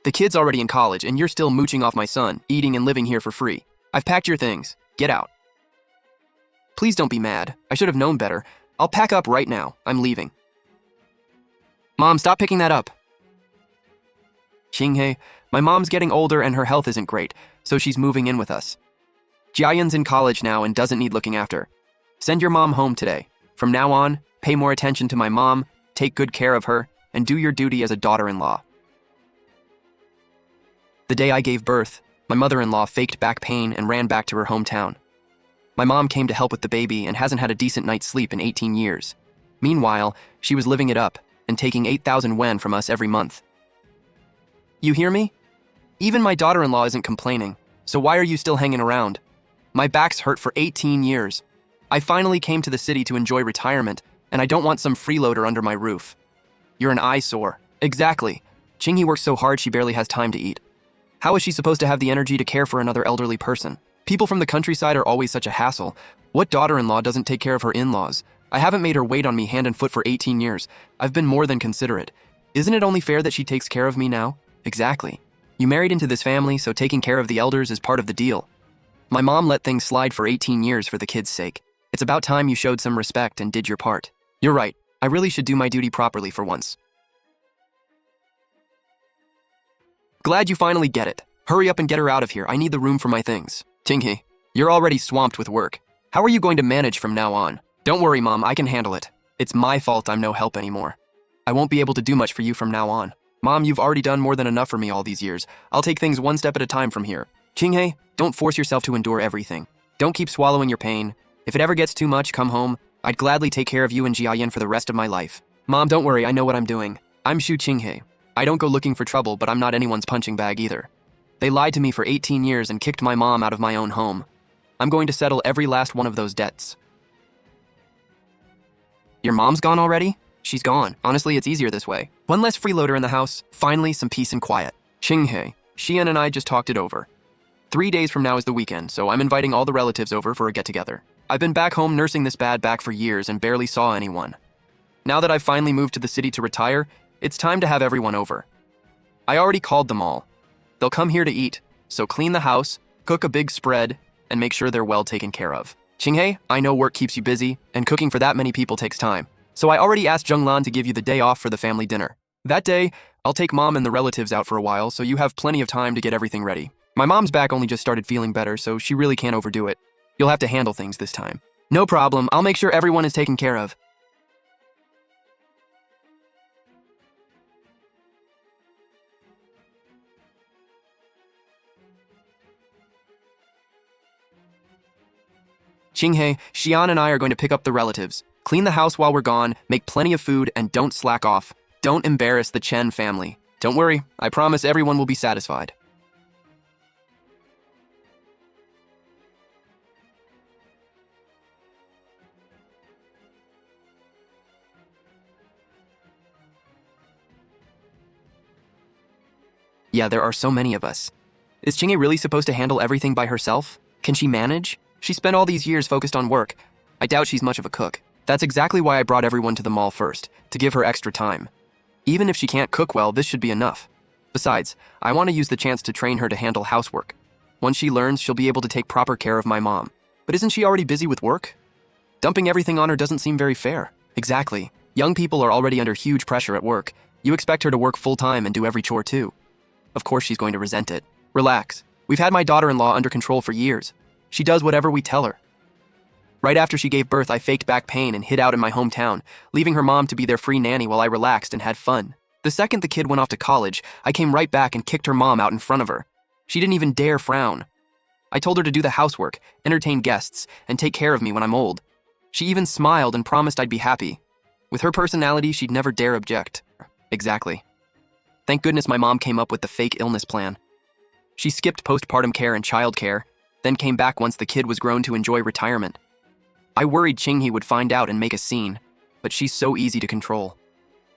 The kid's already in college, and you're still mooching off my son, eating and living here for free. I've packed your things. Get out. Please don't be mad. I should have known better. I'll pack up right now. I'm leaving. Mom, stop picking that up. Qinghe, my mom's getting older and her health isn't great, so she's moving in with us. Jiayan's in college now and doesn't need looking after. Send your mom home today. From now on, pay more attention to my mom, take good care of her, and do your duty as a daughter-in-law. The day I gave birth, my mother-in-law faked back pain and ran back to her hometown. My mom came to help with the baby and hasn't had a decent night's sleep in 18 years. Meanwhile, she was living it up and taking 8,000 yuan from us every month. You hear me? Even my daughter-in-law isn't complaining, so why are you still hanging around? My back's hurt for 18 years. I finally came to the city to enjoy retirement, and I don't want some freeloader under my roof. You're an eyesore. Exactly. Qinghe works so hard she barely has time to eat. How is she supposed to have the energy to care for another elderly person? People from the countryside are always such a hassle. What daughter-in-law doesn't take care of her in-laws? I haven't made her wait on me hand and foot for 18 years. I've been more than considerate. Isn't it only fair that she takes care of me now? Exactly. You married into this family, so taking care of the elders is part of the deal. My mom let things slide for 18 years for the kids' sake. It's about time you showed some respect and did your part. You're right. I really should do my duty properly for once. Glad you finally get it. Hurry up and get her out of here. I need the room for my things. Qinghe, you're already swamped with work. How are you going to manage from now on? Don't worry, Mom, I can handle it. It's my fault I'm no help anymore. I won't be able to do much for you from now on. Mom, you've already done more than enough for me all these years. I'll take things one step at a time from here. Qinghe, don't force yourself to endure everything. Don't keep swallowing your pain. If it ever gets too much, come home. I'd gladly take care of you and Jiayan for the rest of my life. Mom, don't worry, I know what I'm doing. I'm Xu Qinghe. I don't go looking for trouble, but I'm not anyone's punching bag either. They lied to me for 18 years and kicked my mom out of my own home. I'm going to settle every last one of those debts. Your mom's gone already? She's gone. Honestly, it's easier this way. One less freeloader in the house. Finally, some peace and quiet. Qinghe, Xian and I just talked it over. 3 days from now is the weekend, so I'm inviting all the relatives over for a get-together. I've been back home nursing this bad back for years and barely saw anyone. Now that I've finally moved to the city to retire, it's time to have everyone over. I already called them all. They'll come here to eat, so clean the house, cook a big spread, and make sure they're well taken care of. Qinghe, I know work keeps you busy, and cooking for that many people takes time. So I already asked Zhenglan to give you the day off for the family dinner. That day, I'll take Mom and the relatives out for a while, so you have plenty of time to get everything ready. My mom's back only just started feeling better, so she really can't overdo it. You'll have to handle things this time. No problem, I'll make sure everyone is taken care of. Qinghe, Xian and I are going to pick up the relatives. Clean the house while we're gone, make plenty of food, and don't slack off. Don't embarrass the Chen family. Don't worry, I promise everyone will be satisfied. Yeah, there are so many of us. Is Qinghe really supposed to handle everything by herself? Can she manage? She spent all these years focused on work. I doubt she's much of a cook. That's exactly why I brought everyone to the mall first, to give her extra time. Even if she can't cook well, this should be enough. Besides, I want to use the chance to train her to handle housework. Once she learns, she'll be able to take proper care of my mom. But isn't she already busy with work? Dumping everything on her doesn't seem very fair. Exactly. Young people are already under huge pressure at work. You expect her to work full-time and do every chore too. Of course she's going to resent it. Relax. We've had my daughter-in-law under control for years. She does whatever we tell her. Right after she gave birth, I faked back pain and hid out in my hometown, leaving her mom to be their free nanny while I relaxed and had fun. The second the kid went off to college, I came right back and kicked her mom out in front of her. She didn't even dare frown. I told her to do the housework, entertain guests, and take care of me when I'm old. She even smiled and promised I'd be happy. With her personality, she'd never dare object. Exactly. Thank goodness my mom came up with the fake illness plan. She skipped postpartum care and childcare, then came back once the kid was grown to enjoy retirement. I worried Qinghe would find out and make a scene, but she's so easy to control.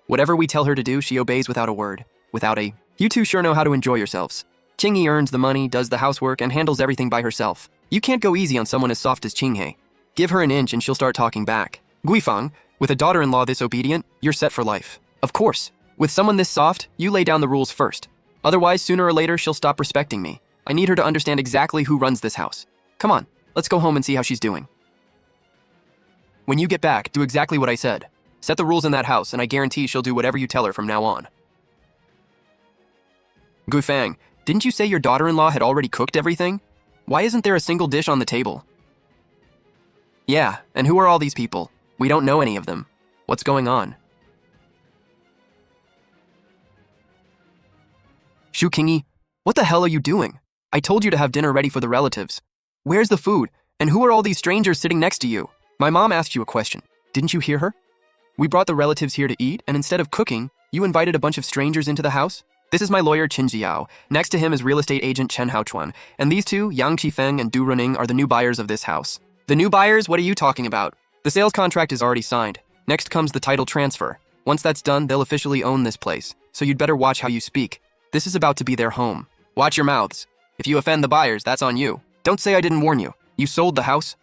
Whatever we tell her to do, she obeys without a word, without a, "You two sure know how to enjoy yourselves." Qinghe earns the money, does the housework, and handles everything by herself. You can't go easy on someone as soft as Qinghe. Give her an inch and she'll start talking back. Guifang, with a daughter-in-law this obedient, you're set for life. Of course, with someone this soft, you lay down the rules first. Otherwise, sooner or later, she'll stop respecting me. I need her to understand exactly who runs this house. Come on, let's go home and see how she's doing. When you get back, do exactly what I said. Set the rules in that house, and I guarantee she'll do whatever you tell her from now on. Gufang, didn't you say your daughter-in-law had already cooked everything? Why isn't there a single dish on the table? Yeah, and who are all these people? We don't know any of them. What's going on? Shu Qingyi, what the hell are you doing? I told you to have dinner ready for the relatives. Where's the food? And who are all these strangers sitting next to you? My mom asked you a question. Didn't you hear her? We brought the relatives here to eat, and instead of cooking, you invited a bunch of strangers into the house? This is my lawyer, Qin Jiao. Next to him is real estate agent Chen Haochuan. And these two, Yang Qifeng and Du Runing, are the new buyers of this house. The new buyers? What are you talking about? The sales contract is already signed. Next comes the title transfer. Once that's done, they'll officially own this place. So you'd better watch how you speak. This is about to be their home. Watch your mouths. If you offend the buyers, that's on you. Don't say I didn't warn you. You sold the house?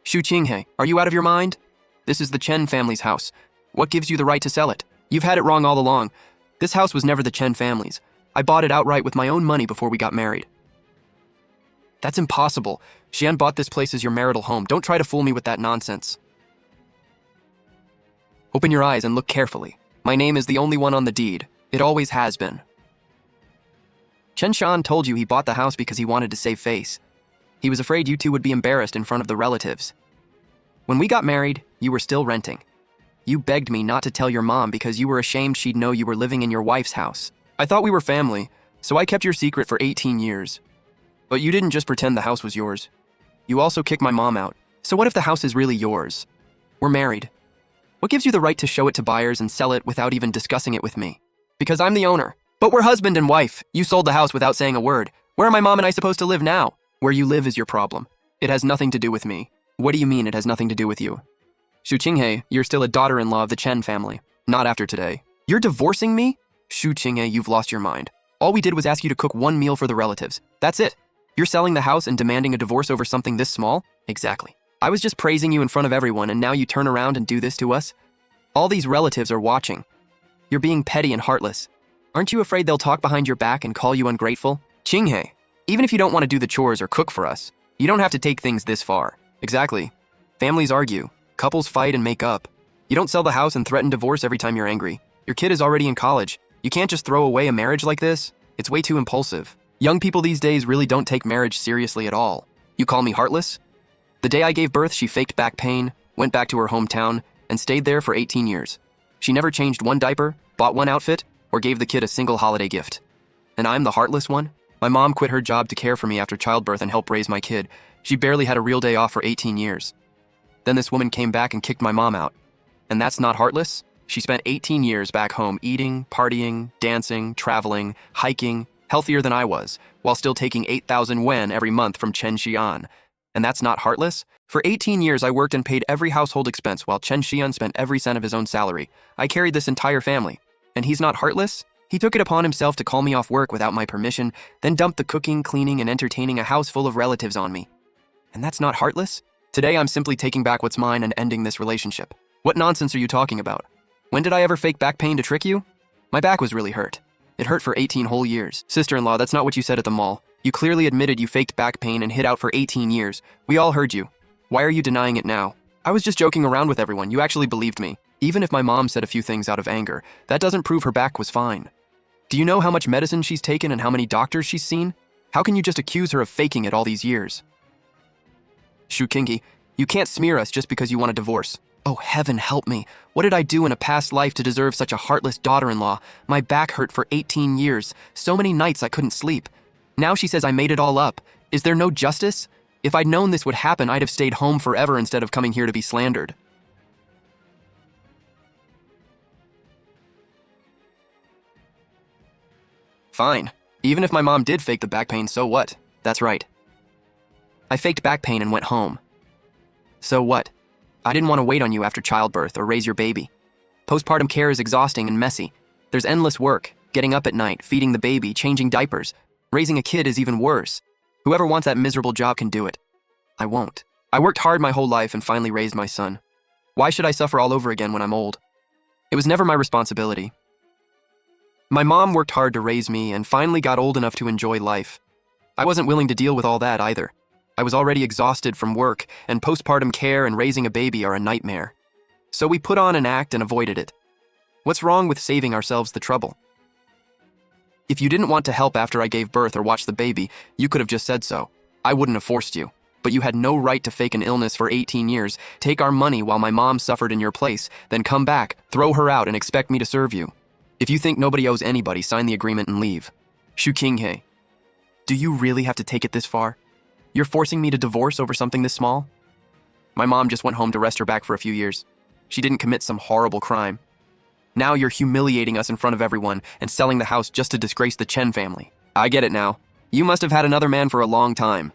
Shu Qinghe, are you out of your mind? This is the Chen family's house. What gives you the right to sell it? You've had it wrong all along. This house was never the Chen family's. I bought it outright with my own money before we got married. That's impossible. Xian bought this place as your marital home. Don't try to fool me with that nonsense. Open your eyes and look carefully. My name is the only one on the deed. It always has been. Chen Shan told you he bought the house because he wanted to save face. He was afraid you two would be embarrassed in front of the relatives. When we got married, you were still renting. You begged me not to tell your mom because you were ashamed she'd know you were living in your wife's house. I thought we were family, so I kept your secret for 18 years. But you didn't just pretend the house was yours. You also kicked my mom out. So what if the house is really yours? We're married. What gives you the right to show it to buyers and sell it without even discussing it with me? Because I'm the owner. But we're husband and wife. You sold the house without saying a word. Where are my mom and I supposed to live now? Where you live is your problem. It has nothing to do with me. What do you mean it has nothing to do with you? Shu Qinghe, you're still a daughter-in-law of the Chen family. Not after today. You're divorcing me? Shu Qinghe, you've lost your mind. All we did was ask you to cook one meal for the relatives. That's it. You're selling the house and demanding a divorce over something this small? Exactly. I was just praising you in front of everyone, and now you turn around and do this to us? All these relatives are watching. You're being petty and heartless. Aren't you afraid they'll talk behind your back and call you ungrateful? Qinghe, even if you don't want to do the chores or cook for us, you don't have to take things this far. Exactly. Families argue. Couples fight and make up. You don't sell the house and threaten divorce every time you're angry. Your kid is already in college. You can't just throw away a marriage like this. It's way too impulsive. Young people these days really don't take marriage seriously at all. You call me heartless? The day I gave birth, she faked back pain, went back to her hometown, and stayed there for 18 years. She never changed one diaper, bought one outfit, or gave the kid a single holiday gift. And I'm the heartless one? My mom quit her job to care for me after childbirth and help raise my kid. She barely had a real day off for 18 years. Then this woman came back and kicked my mom out. And that's not heartless? She spent 18 years back home eating, partying, dancing, traveling, hiking, healthier than I was, while still taking 8,000 wen every month from Chen Xian. And that's not heartless? For 18 years, I worked and paid every household expense while Chen Xian spent every cent of his own salary. I carried this entire family. And he's not heartless? He took it upon himself to call me off work without my permission, then dumped the cooking, cleaning, and entertaining a house full of relatives on me. And that's not heartless? Today, I'm simply taking back what's mine and ending this relationship. What nonsense are you talking about? When did I ever fake back pain to trick you? My back was really hurt. It hurt for 18 whole years. Sister-in-law, that's not what you said at the mall. You clearly admitted you faked back pain and hid out for 18 years. We all heard you. Why are you denying it now? I was just joking around with everyone. You actually believed me. Even if my mom said a few things out of anger, that doesn't prove her back was fine. Do you know how much medicine she's taken and how many doctors she's seen? How can you just accuse her of faking it all these years? Shu Qingyi, you can't smear us just because you want a divorce. Oh, heaven help me. What did I do in a past life to deserve such a heartless daughter-in-law? My back hurt for 18 years. So many nights I couldn't sleep. Now she says I made it all up. Is there no justice? If I'd known this would happen, I'd have stayed home forever instead of coming here to be slandered. Fine. Even if my mom did fake the back pain, so what? That's right. I faked back pain and went home. So what? I didn't want to wait on you after childbirth or raise your baby. Postpartum care is exhausting and messy. There's endless work, getting up at night, feeding the baby, changing diapers. Raising a kid is even worse. Whoever wants that miserable job can do it. I won't. I worked hard my whole life and finally raised my son. Why should I suffer all over again when I'm old? It was never my responsibility. My mom worked hard to raise me and finally got old enough to enjoy life. I wasn't willing to deal with all that either. I was already exhausted from work, and postpartum care and raising a baby are a nightmare. So we put on an act and avoided it. What's wrong with saving ourselves the trouble? If you didn't want to help after I gave birth or watch the baby, you could have just said so. I wouldn't have forced you. But you had no right to fake an illness for 18 years, take our money while my mom suffered in your place, then come back, throw her out, and expect me to serve you. If you think nobody owes anybody, sign the agreement and leave. Shu Qinghe, do you really have to take it this far? You're forcing me to divorce over something this small? My mom just went home to rest her back for a few years. She didn't commit some horrible crime. Now you're humiliating us in front of everyone and selling the house just to disgrace the Chen family. I get it now. You must have had another man for a long time.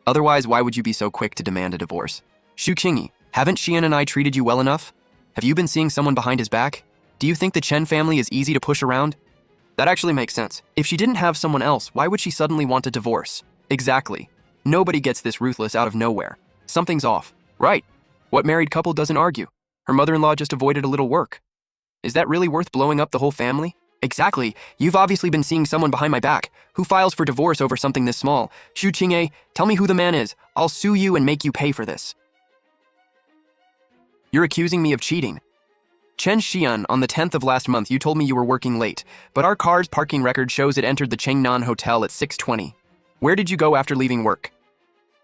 Otherwise, why would you be so quick to demand a divorce? Shu Qinghe, haven't Xian and I treated you well enough? Have you been seeing someone behind his back? Do you think the Chen family is easy to push around? That actually makes sense. If she didn't have someone else, why would she suddenly want a divorce? Exactly. Nobody gets this ruthless out of nowhere. Something's off. Right. What married couple doesn't argue? Her mother-in-law just avoided a little work. Is that really worth blowing up the whole family? Exactly. You've obviously been seeing someone behind my back. Who files for divorce over something this small? Shu Qinghe, tell me who the man is. I'll sue you and make you pay for this. You're accusing me of cheating. Chen Xian, on the 10th of last month, you told me you were working late, but our car's parking record shows it entered the Chengnan Hotel at 6:20. Where did you go after leaving work?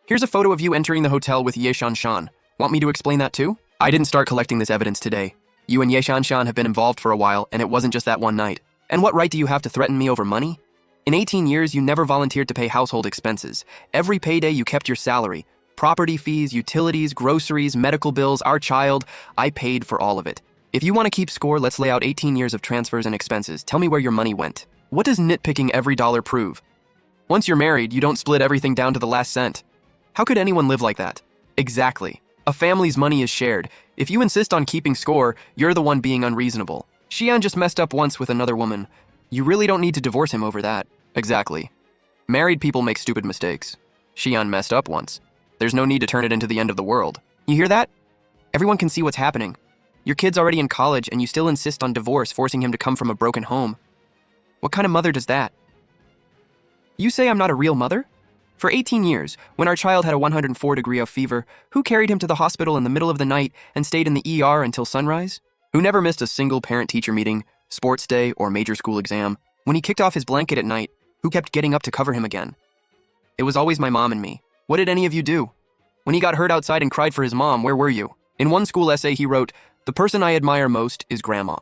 Here's a photo of you entering the hotel with Ye Shanshan. Want me to explain that too? I didn't start collecting this evidence today. You and Ye Shanshan have been involved for a while, and it wasn't just that one night. And what right do you have to threaten me over money? In 18 years, you never volunteered to pay household expenses. Every payday, you kept your salary. Property fees, utilities, groceries, medical bills, our child, I paid for all of it. If you want to keep score, let's lay out 18 years of transfers and expenses. Tell me where your money went. What does nitpicking every dollar prove? Once you're married, you don't split everything down to the last cent. How could anyone live like that? Exactly. A family's money is shared. If you insist on keeping score, you're the one being unreasonable. Xian just messed up once with another woman. You really don't need to divorce him over that. Exactly. Married people make stupid mistakes. Xian messed up once. There's no need to turn it into the end of the world. You hear that? Everyone can see what's happening. Your kid's already in college and you still insist on divorce, forcing him to come from a broken home. What kind of mother does that? You say I'm not a real mother? For 18 years, when our child had a 104-degree of fever, who carried him to the hospital in the middle of the night and stayed in the ER until sunrise? Who never missed a single parent-teacher meeting, sports day, or major school exam? When he kicked off his blanket at night, who kept getting up to cover him again? It was always my mom and me. What did any of you do? When he got hurt outside and cried for his mom, where were you? In one school essay, he wrote, "The person I admire most is Grandma."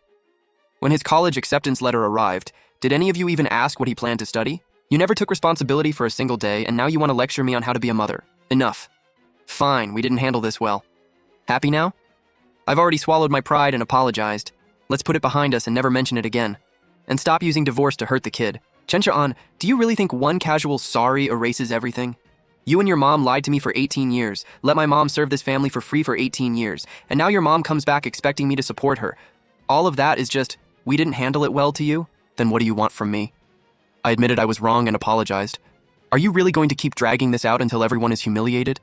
When his college acceptance letter arrived, did any of you even ask what he planned to study? You never took responsibility for a single day, and now you want to lecture me on how to be a mother. Enough. Fine, we didn't handle this well. Happy now? I've already swallowed my pride and apologized. Let's put it behind us and never mention it again. And stop using divorce to hurt the kid. Chen Xian, do you really think one casual sorry erases everything? You and your mom lied to me for 18 years, let my mom serve this family for free for 18 years, and now your mom comes back expecting me to support her. All of that is just, we didn't handle it well to you? Then what do you want from me? I admitted I was wrong and apologized. Are you really going to keep dragging this out until everyone is humiliated?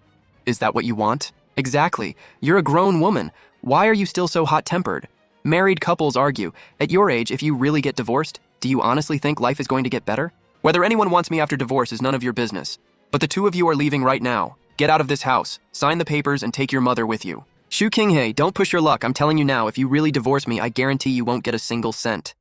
Is that what you want? Exactly. You're a grown woman. Why are you still so hot-tempered? Married couples argue. At your age, if you really get divorced, do you honestly think life is going to get better? Whether anyone wants me after divorce is none of your business. But the two of you are leaving right now. Get out of this house, sign the papers, and take your mother with you. Shu Qinghe, don't push your luck. I'm telling you now, if you really divorce me, I guarantee you won't get a single cent.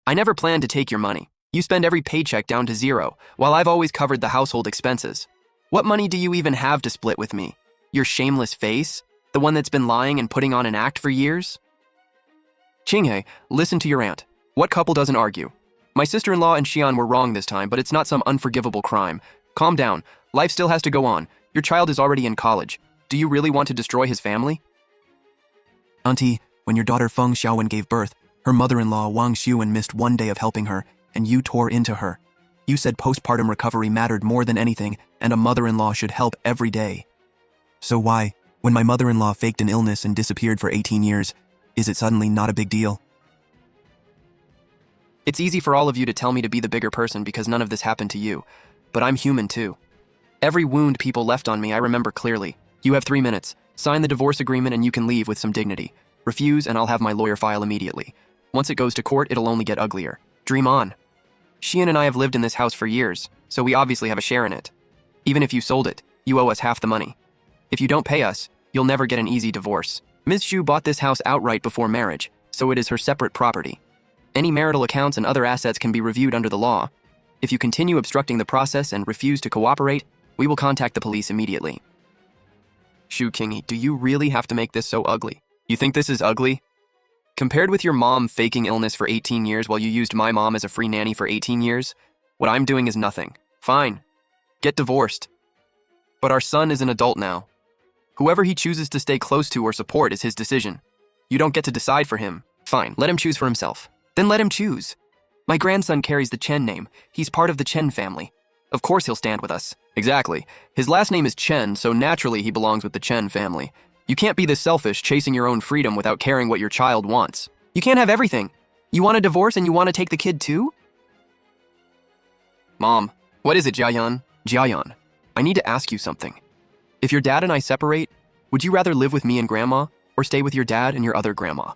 I never planned to take your money. You spend every paycheck down to zero, while I've always covered the household expenses. What money do you even have to split with me? Your shameless face? The one that's been lying and putting on an act for years? Qinghe, listen to your aunt. What couple doesn't argue? My sister-in-law and Xian were wrong this time, but it's not some unforgivable crime. Calm down. Life still has to go on. Your child is already in college. Do you really want to destroy his family? Auntie, when your daughter Feng Xiaowen gave birth, her mother-in-law Wang Xuan missed one day of helping her, and you tore into her. You said postpartum recovery mattered more than anything, and a mother-in-law should help every day. So why, when my mother-in-law faked an illness and disappeared for 18 years, is it suddenly not a big deal? It's easy for all of you to tell me to be the bigger person because none of this happened to you, but I'm human too. Every wound people left on me I remember clearly. You have 3 minutes. Sign the divorce agreement and you can leave with some dignity. Refuse and I'll have my lawyer file immediately. Once it goes to court, it'll only get uglier. Dream on. Xian and I have lived in this house for years, so we obviously have a share in it. Even if you sold it, you owe us half the money. If you don't pay us, you'll never get an easy divorce. Ms. Xu bought this house outright before marriage, so it is her separate property. Any marital accounts and other assets can be reviewed under the law. If you continue obstructing the process and refuse to cooperate, we will contact the police immediately. Xu Qingyi, do you really have to make this so ugly? You think this is ugly? Compared with your mom faking illness for 18 years while you used my mom as a free nanny for 18 years, what I'm doing is nothing. Fine. Get divorced. But our son is an adult now. Whoever he chooses to stay close to or support is his decision. You don't get to decide for him. Fine, let him choose for himself. Then let him choose. My grandson carries the Chen name. He's part of the Chen family. Of course he'll stand with us. Exactly. His last name is Chen, so naturally he belongs with the Chen family. You can't be this selfish, chasing your own freedom without caring what your child wants. You can't have everything. You want a divorce and you want to take the kid too? Mom, what is it, Jiayan? Jiayan, I need to ask you something. If your dad and I separate, would you rather live with me and Grandma or stay with your dad and your other grandma?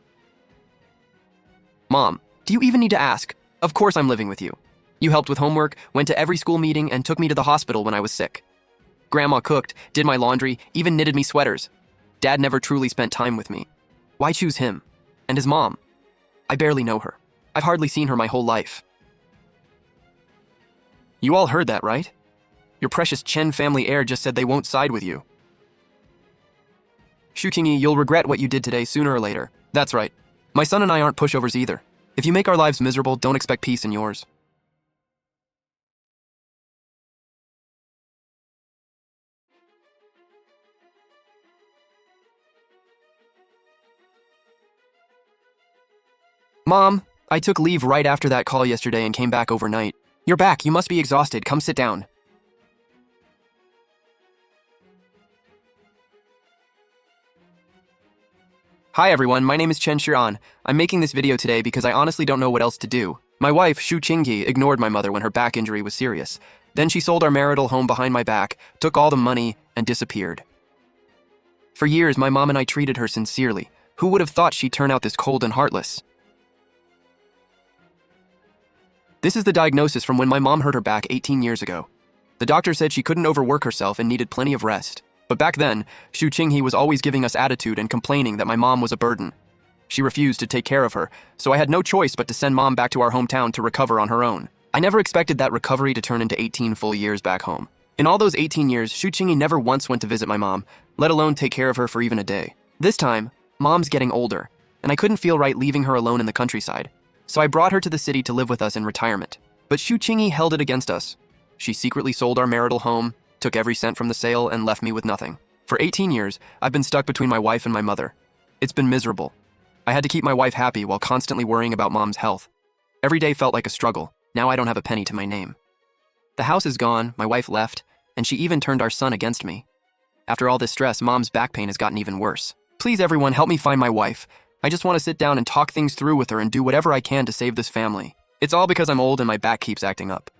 Mom, do you even need to ask? Of course I'm living with you. You helped with homework, went to every school meeting, and took me to the hospital when I was sick. Grandma cooked, did my laundry, even knitted me sweaters. Dad never truly spent time with me. Why choose him? And his mom? I barely know her. I've hardly seen her my whole life. You all heard that, right? Your precious Chen family heir just said they won't side with you. Xu Qingyi, you'll regret what you did today sooner or later. That's right. My son and I aren't pushovers either. If you make our lives miserable, don't expect peace in yours. Mom, I took leave right after that call yesterday and came back overnight. You're back. You must be exhausted. Come sit down. Hi everyone, my name is Chen Shiran. I'm making this video today because I honestly don't know what else to do. My wife, Xu Qingyi, ignored my mother when her back injury was serious. Then she sold our marital home behind my back, took all the money, and disappeared. For years, my mom and I treated her sincerely. Who would have thought she'd turn out this cold and heartless? This is the diagnosis from when my mom hurt her back 18 years ago. The doctor said she couldn't overwork herself and needed plenty of rest. But back then, Xu Qingyi was always giving us attitude and complaining that my mom was a burden. She refused to take care of her, so I had no choice but to send mom back to our hometown to recover on her own. I never expected that recovery to turn into 18 full years back home. In all those 18 years, Xu Qingyi never once went to visit my mom, let alone take care of her for even a day. This time, mom's getting older, and I couldn't feel right leaving her alone in the countryside. So I brought her to the city to live with us in retirement. But Xu Qingyi held it against us. She secretly sold our marital home, took every cent from the sale, and left me with nothing. For 18 years, I've been stuck between my wife and my mother. It's been miserable. I had to keep my wife happy while constantly worrying about mom's health. Every day felt like a struggle. Now I don't have a penny to my name. The house is gone, my wife left, and she even turned our son against me. After all this stress, mom's back pain has gotten even worse. Please everyone, help me find my wife. I just want to sit down and talk things through with her and do whatever I can to save this family. It's all because I'm old and my back keeps acting up.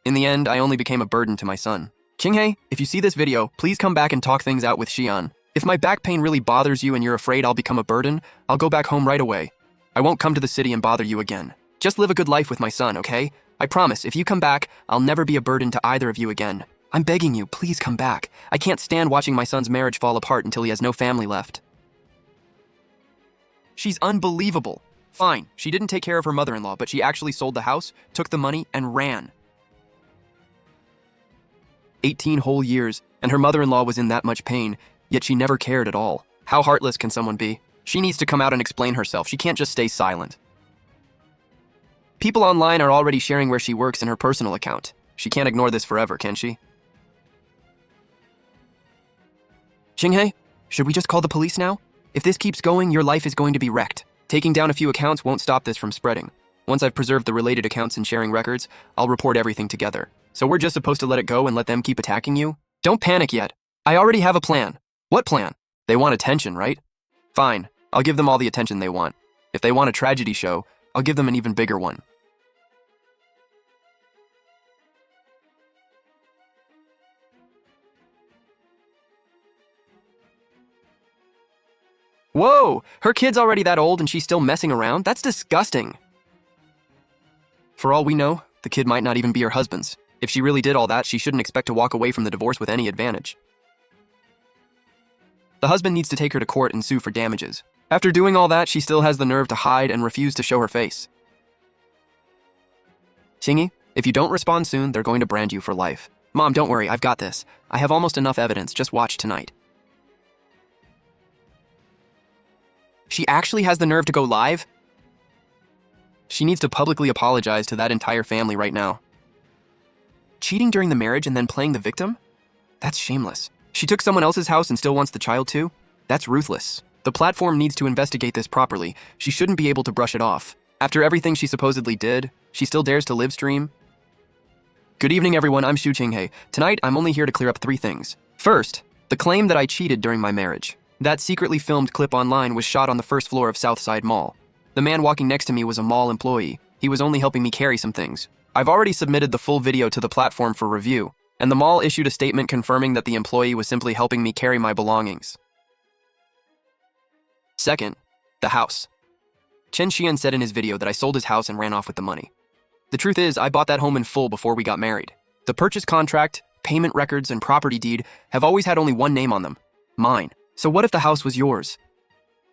In the end, I only became a burden to my son. Qinghe, if you see this video, please come back and talk things out with Xian. If my back pain really bothers you and you're afraid I'll become a burden, I'll go back home right away. I won't come to the city and bother you again. Just live a good life with my son, okay? I promise, if you come back, I'll never be a burden to either of you again. I'm begging you, please come back. I can't stand watching my son's marriage fall apart until he has no family left. She's unbelievable. Fine, she didn't take care of her mother-in-law, but she actually sold the house, took the money, and ran. 18 whole years, and her mother-in-law was in that much pain, yet she never cared at all. How heartless can someone be? She needs to come out and explain herself. She can't just stay silent. People online are already sharing where she works in her personal account. She can't ignore this forever, can she? Qinghe, should we just call the police now? If this keeps going, your life is going to be wrecked. Taking down a few accounts won't stop this from spreading. Once I've preserved the related accounts and sharing records, I'll report everything together. So we're just supposed to let it go and let them keep attacking you? Don't panic yet. I already have a plan. What plan? They want attention, right? Fine, I'll give them all the attention they want. If they want a tragedy show, I'll give them an even bigger one. Whoa! Her kid's already that old and she's still messing around? That's disgusting. For all we know, the kid might not even be her husband's. If she really did all that, she shouldn't expect to walk away from the divorce with any advantage. The husband needs to take her to court and sue for damages. After doing all that, she still has the nerve to hide and refuse to show her face. Chingy, if you don't respond soon, they're going to brand you for life. Mom, don't worry, I've got this. I have almost enough evidence, just watch tonight. She actually has the nerve to go live? She needs to publicly apologize to that entire family right now. Cheating during the marriage and then playing the victim? That's shameless. She took someone else's house and still wants the child too? That's ruthless. The platform needs to investigate this properly. She shouldn't be able to brush it off. After everything she supposedly did, she still dares to live stream? Good evening, everyone. I'm Xu Qinghe. Tonight, I'm only here to clear up 3 things. First, the claim that I cheated during my marriage. That secretly filmed clip online was shot on the first floor of Southside Mall. The man walking next to me was a mall employee. He was only helping me carry some things. I've already submitted the full video to the platform for review, and the mall issued a statement confirming that the employee was simply helping me carry my belongings. Second, the house. Chen Xian said in his video that I sold his house and ran off with the money. The truth is, I bought that home in full before we got married. The purchase contract, payment records, and property deed have always had only one name on them: mine. So what if the house was yours?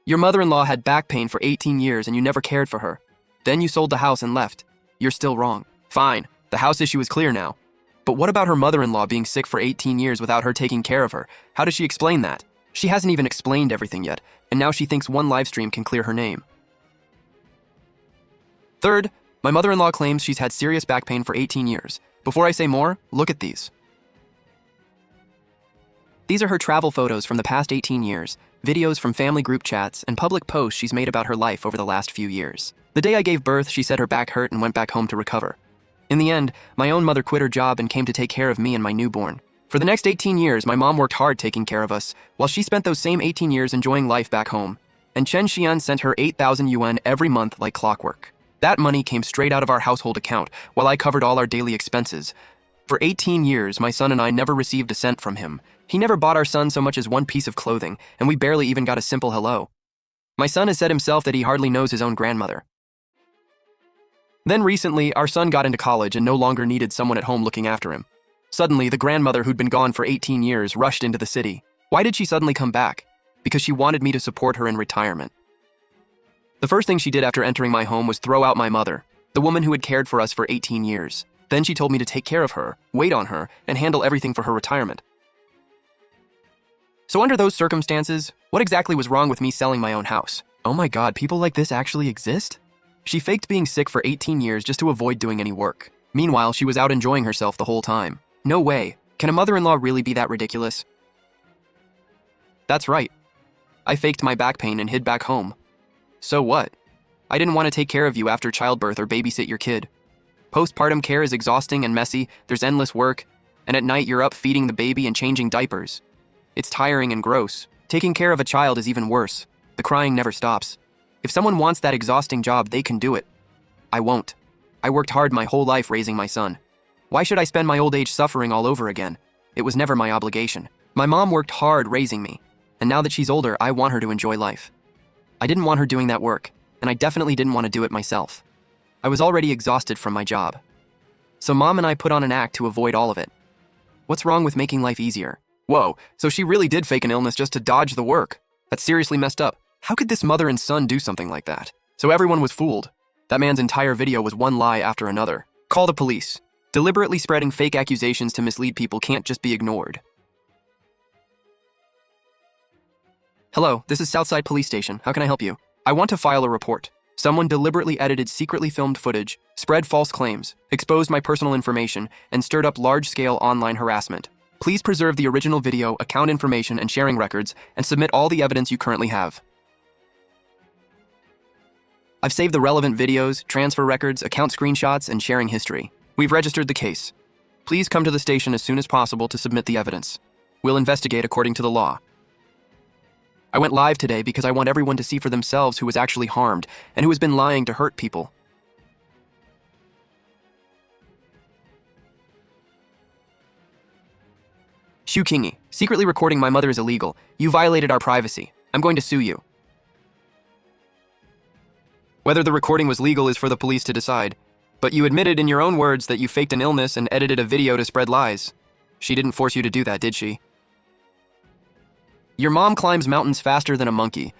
Your mother-in-law had back pain for 18 years and you never cared for her. Then you sold the house and left. You're still wrong. Fine, the house issue is clear now. But what about her mother-in-law being sick for 18 years without her taking care of her? How does she explain that? She hasn't even explained everything yet, and now she thinks one live stream can clear her name. Third, my mother-in-law claims she's had serious back pain for 18 years. Before I say more, look at these. These are her travel photos from the past 18 years, videos from family group chats, and public posts she's made about her life over the last few years. The day I gave birth, she said her back hurt and went back home to recover. In the end, my own mother quit her job and came to take care of me and my newborn. For the next 18 years, my mom worked hard taking care of us, while she spent those same 18 years enjoying life back home. And Chen Xian sent her 8,000 yuan every month like clockwork. That money came straight out of our household account, while I covered all our daily expenses. For 18 years, my son and I never received a cent from him. He never bought our son so much as one piece of clothing, and we barely even got a simple hello. My son has said himself that he hardly knows his own grandmother. Then recently, our son got into college and no longer needed someone at home looking after him. Suddenly, the grandmother who'd been gone for 18 years rushed into the city. Why did she suddenly come back? Because she wanted me to support her in retirement. The first thing she did after entering my home was throw out my mother, the woman who had cared for us for 18 years. Then she told me to take care of her, wait on her, and handle everything for her retirement. So under those circumstances, what exactly was wrong with me selling my own house? Oh my god, people like this actually exist? She faked being sick for 18 years just to avoid doing any work. Meanwhile, she was out enjoying herself the whole time. No way. Can a mother-in-law really be that ridiculous? That's right. I faked my back pain and hid back home. So what? I didn't want to take care of you after childbirth or babysit your kid. Postpartum care is exhausting and messy, there's endless work, and at night you're up feeding the baby and changing diapers. It's tiring and gross. Taking care of a child is even worse. The crying never stops. If someone wants that exhausting job, they can do it. I won't. I worked hard my whole life raising my son. Why should I spend my old age suffering all over again? It was never my obligation. My mom worked hard raising me, and now that she's older, I want her to enjoy life. I didn't want her doing that work, and I definitely didn't want to do it myself. I was already exhausted from my job. So Mom and I put on an act to avoid all of it. What's wrong with making life easier? Whoa, so she really did fake an illness just to dodge the work. That's seriously messed up. How could this mother and son do something like that? So everyone was fooled. That man's entire video was one lie after another. Call the police. Deliberately spreading fake accusations to mislead people can't just be ignored. Hello, this is Southside Police Station. How can I help you? I want to file a report. Someone deliberately edited secretly filmed footage, spread false claims, exposed my personal information, and stirred up large-scale online harassment. Please preserve the original video, account information, and sharing records, and submit all the evidence you currently have. I've saved the relevant videos, transfer records, account screenshots, and sharing history. We've registered the case. Please come to the station as soon as possible to submit the evidence. We'll investigate according to the law. I went live today because I want everyone to see for themselves who was actually harmed and who has been lying to hurt people. Xu Qinghe, secretly recording my mother is illegal. You violated our privacy. I'm going to sue you. Whether the recording was legal is for the police to decide. But you admitted in your own words that you faked an illness and edited a video to spread lies. She didn't force you to do that, did she? Your mom climbs mountains faster than a monkey.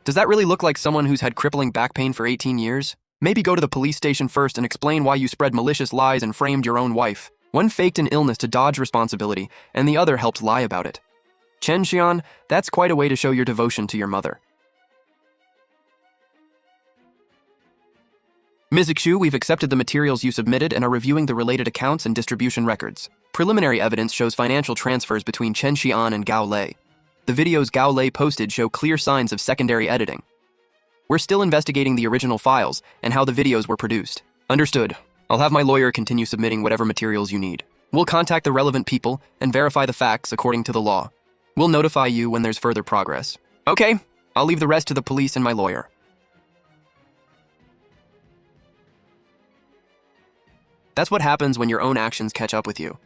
Does that really look like someone who's had crippling back pain for 18 years? Maybe go to the police station first and explain why you spread malicious lies and framed your own wife. One faked an illness to dodge responsibility, and the other helped lie about it. Chen Xian, that's quite a way to show your devotion to your mother. Ms. Xu, we've accepted the materials you submitted and are reviewing the related accounts and distribution records. Preliminary evidence shows financial transfers between Chen Xian and Gao Lei. The videos Gao Lei posted show clear signs of secondary editing. We're still investigating the original files and how the videos were produced. Understood. I'll have my lawyer continue submitting whatever materials you need. We'll contact the relevant people and verify the facts according to the law. We'll notify you when there's further progress. Okay, I'll leave the rest to the police and my lawyer. That's what happens when your own actions catch up with you.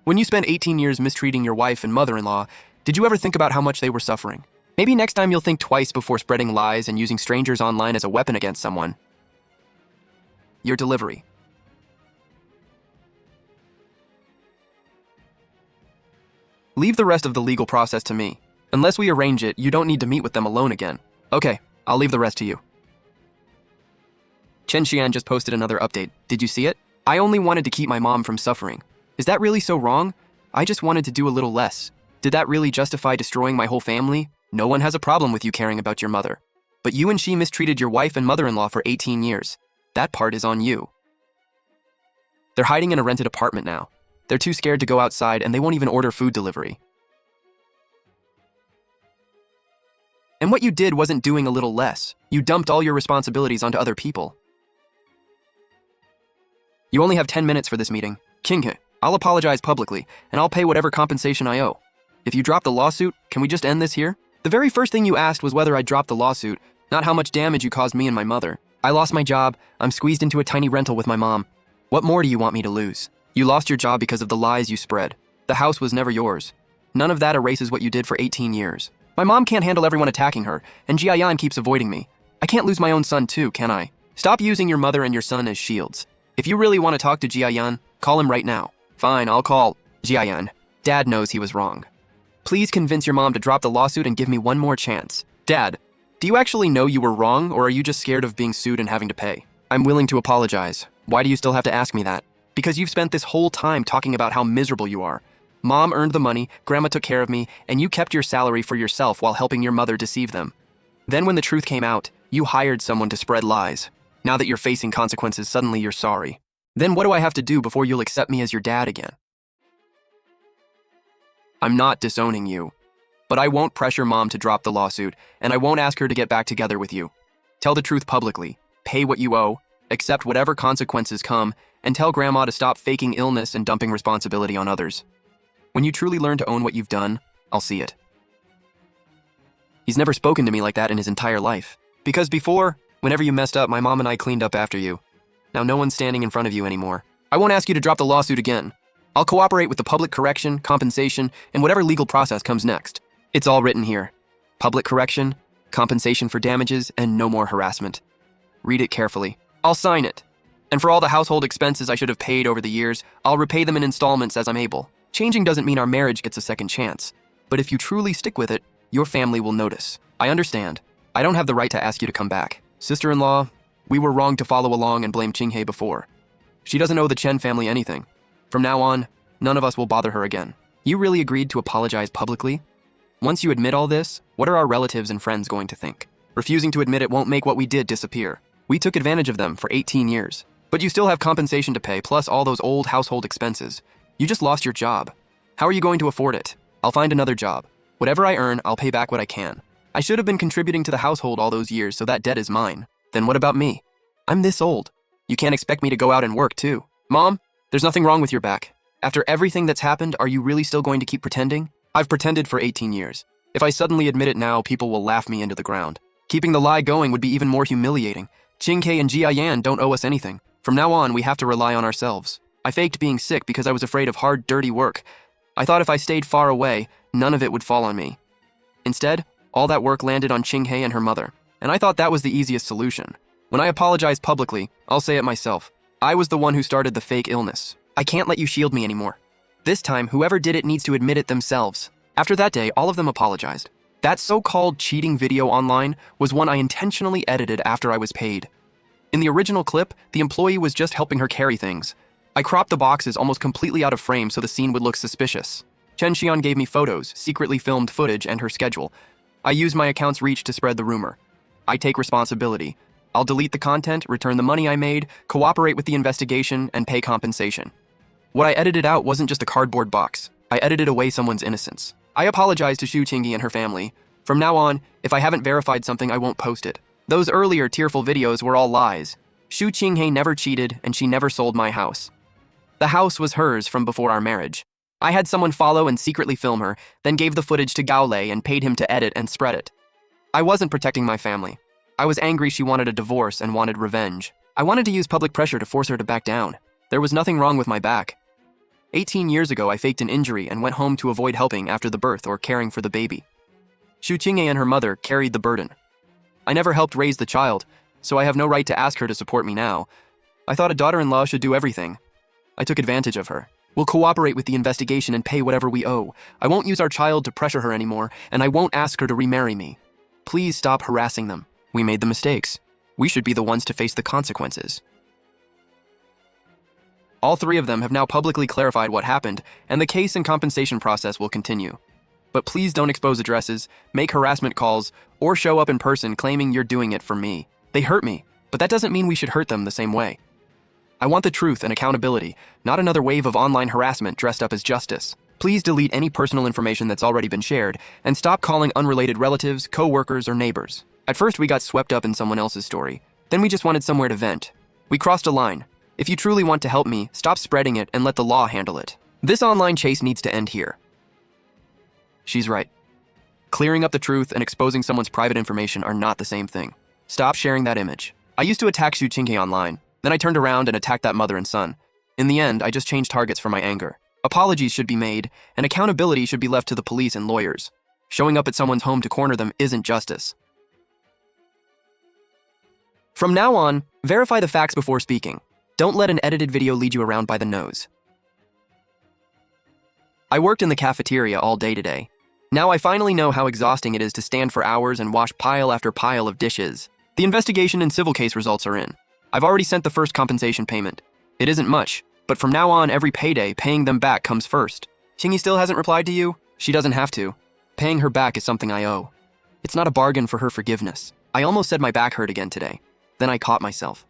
When you spent 18 years mistreating your wife and mother-in-law, did you ever think about how much they were suffering? Maybe next time you'll think twice before spreading lies and using strangers online as a weapon against someone. Your delivery. Leave the rest of the legal process to me. Unless we arrange it, you don't need to meet with them alone again. Okay, I'll leave the rest to you. Chen Xian just posted another update. Did you see it? I only wanted to keep my mom from suffering. Is that really so wrong? I just wanted to do a little less. Did that really justify destroying my whole family? No one has a problem with you caring about your mother. But you and she mistreated your wife and mother-in-law for 18 years. That part is on you. They're hiding in a rented apartment now. They're too scared to go outside and they won't even order food delivery. And what you did wasn't doing a little less. You dumped all your responsibilities onto other people. You only have 10 minutes for this meeting. Qinghe, I'll apologize publicly, and I'll pay whatever compensation I owe. If you drop the lawsuit, can we just end this here? The very first thing you asked was whether I'd drop the lawsuit, not how much damage you caused me and my mother. I lost my job, I'm squeezed into a tiny rental with my mom. What more do you want me to lose? You lost your job because of the lies you spread. The house was never yours. None of that erases what you did for 18 years. My mom can't handle everyone attacking her, and Jiayan keeps avoiding me. I can't lose my own son too, can I? Stop using your mother and your son as shields. If you really want to talk to Jiayan, call him right now. Fine, I'll call Jiayan. Dad knows he was wrong. Please convince your mom to drop the lawsuit and give me one more chance. Dad, do you actually know you were wrong, or are you just scared of being sued and having to pay? I'm willing to apologize. Why do you still have to ask me that? Because you've spent this whole time talking about how miserable you are. Mom earned the money, Grandma took care of me, and you kept your salary for yourself while helping your mother deceive them. Then when the truth came out, you hired someone to spread lies. Now that you're facing consequences, suddenly you're sorry. Then what do I have to do before you'll accept me as your dad again? I'm not disowning you, but I won't pressure Mom to drop the lawsuit, and I won't ask her to get back together with you. Tell the truth publicly, pay what you owe, accept whatever consequences come, and tell Grandma to stop faking illness and dumping responsibility on others. When you truly learn to own what you've done, I'll see it. He's never spoken to me like that in his entire life. Because before, whenever you messed up, my mom and I cleaned up after you. Now no one's standing in front of you anymore. I won't ask you to drop the lawsuit again. I'll cooperate with the public correction, compensation, and whatever legal process comes next. It's all written here. Public correction, compensation for damages, and no more harassment. Read it carefully. I'll sign it. And for all the household expenses I should have paid over the years, I'll repay them in installments as I'm able. Changing doesn't mean our marriage gets a second chance. But if you truly stick with it, your family will notice. I understand. I don't have the right to ask you to come back. Sister-in-law, we were wrong to follow along and blame Qinghe before. She doesn't owe the Chen family anything. From now on, none of us will bother her again. You really agreed to apologize publicly? Once you admit all this, what are our relatives and friends going to think? Refusing to admit it won't make what we did disappear. We took advantage of them for 18 years. But you still have compensation to pay, plus all those old household expenses. You just lost your job. How are you going to afford it? I'll find another job. Whatever I earn, I'll pay back what I can. I should have been contributing to the household all those years, so that debt is mine. Then what about me? I'm this old. You can't expect me to go out and work, too. Mom, there's nothing wrong with your back. After everything that's happened, are you really still going to keep pretending? I've pretended for 18 years. If I suddenly admit it now, people will laugh me into the ground. Keeping the lie going would be even more humiliating. Qinghe and Jiayan don't owe us anything. From now on, we have to rely on ourselves. I faked being sick because I was afraid of hard, dirty work. I thought if I stayed far away, none of it would fall on me. Instead, all that work landed on Qinghe and her mother. and I thought that was the easiest solution. When I apologize publicly, I'll say it myself. I was the one who started the fake illness. I can't let you shield me anymore. This time, whoever did it needs to admit it themselves. After that day, all of them apologized. That so-called cheating video online was one I intentionally edited after I was paid. In the original clip, the employee was just helping her carry things. I cropped the boxes almost completely out of frame so the scene would look suspicious. Chen Xian gave me photos, secretly filmed footage, and her schedule. I used my account's reach to spread the rumor. I take responsibility. I'll delete the content, return the money I made, cooperate with the investigation, and pay compensation. What I edited out wasn't just a cardboard box. I edited away someone's innocence. I apologize to Xu Qingyi and her family. From now on, if I haven't verified something, I won't post it. Those earlier tearful videos were all lies. Xu Qinghe never cheated, and she never sold my house. The house was hers from before our marriage. I had someone follow and secretly film her, then gave the footage to Gao Lei and paid him to edit and spread it. I wasn't protecting my family. I was angry she wanted a divorce and wanted revenge. I wanted to use public pressure to force her to back down. There was nothing wrong with my back. 18 years ago, I faked an injury and went home to avoid helping after the birth or caring for the baby. Xu Qinghe and her mother carried the burden. I never helped raise the child, so I have no right to ask her to support me now. I thought a daughter-in-law should do everything. I took advantage of her. We'll cooperate with the investigation and pay whatever we owe. I won't use our child to pressure her anymore, and I won't ask her to remarry me. Please stop harassing them. We made the mistakes. We should be the ones to face the consequences. All three of them have now publicly clarified what happened, and the case and compensation process will continue. But please don't expose addresses, make harassment calls, or show up in person claiming you're doing it for me. They hurt me, but that doesn't mean we should hurt them the same way. I want the truth and accountability, not another wave of online harassment dressed up as justice. Please delete any personal information that's already been shared, and stop calling unrelated relatives, co-workers, or neighbors. At first, we got swept up in someone else's story. Then we just wanted somewhere to vent. We crossed a line. If you truly want to help me, stop spreading it and let the law handle it. This online chase needs to end here. She's right. Clearing up the truth and exposing someone's private information are not the same thing. Stop sharing that image. I used to attack Xu Qinghe online. Then I turned around and attacked that mother and son. In the end, I just changed targets for my anger. Apologies should be made, and accountability should be left to the police and lawyers. Showing up at someone's home to corner them isn't justice. From now on, verify the facts before speaking. Don't let an edited video lead you around by the nose. I worked in the cafeteria all day today. Now I finally know how exhausting it is to stand for hours and wash pile after pile of dishes. The investigation and civil case results are in. I've already sent the first compensation payment. It isn't much, but from now on, every payday, paying them back comes first. Qingyi still hasn't replied to you? She doesn't have to. Paying her back is something I owe. It's not a bargain for her forgiveness. I almost said my back hurt again today. Then I caught myself.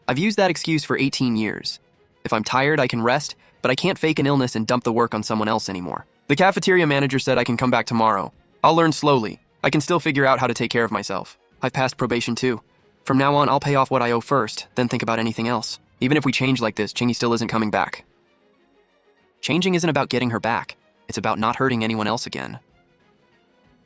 I've used that excuse for 18 years. If I'm tired, I can rest, but I can't fake an illness and dump the work on someone else anymore. The cafeteria manager said I can come back tomorrow. I'll learn slowly. I can still figure out how to take care of myself. I've passed probation too. From now on, I'll pay off what I owe first, then think about anything else. Even if we change like this, Qingyi still isn't coming back. Changing isn't about getting her back. It's about not hurting anyone else again.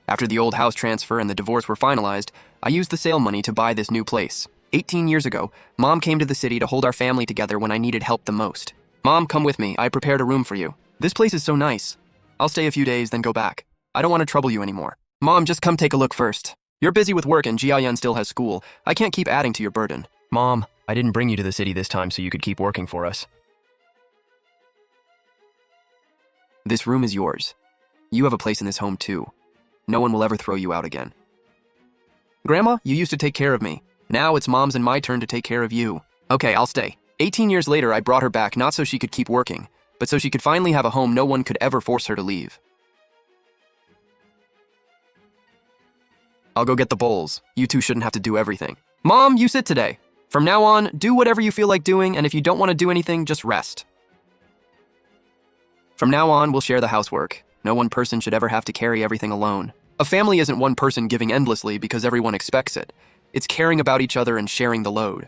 After the old house transfer and the divorce were finalized, I used the sale money to buy this new place. 18 years ago, Mom came to the city to hold our family together when I needed help the most. Mom, come with me. I prepared a room for you. This place is so nice. I'll stay a few days, then go back. I don't want to trouble you anymore. Mom, just come take a look first. You're busy with work and Jiayan still has school. I can't keep adding to your burden. Mom, I didn't bring you to the city this time so you could keep working for us. This room is yours. You have a place in this home too. No one will ever throw you out again. Grandma, you used to take care of me. Now it's Mom's and my turn to take care of you. Okay, I'll stay. 18 years later, I brought her back not so she could keep working, but so she could finally have a home no one could ever force her to leave. I'll go get the bowls. You two shouldn't have to do everything. Mom, you sit today. From now on, do whatever you feel like doing, and if you don't want to do anything, just rest. From now on, we'll share the housework. No one person should ever have to carry everything alone. A family isn't one person giving endlessly because everyone expects it. It's caring about each other and sharing the load.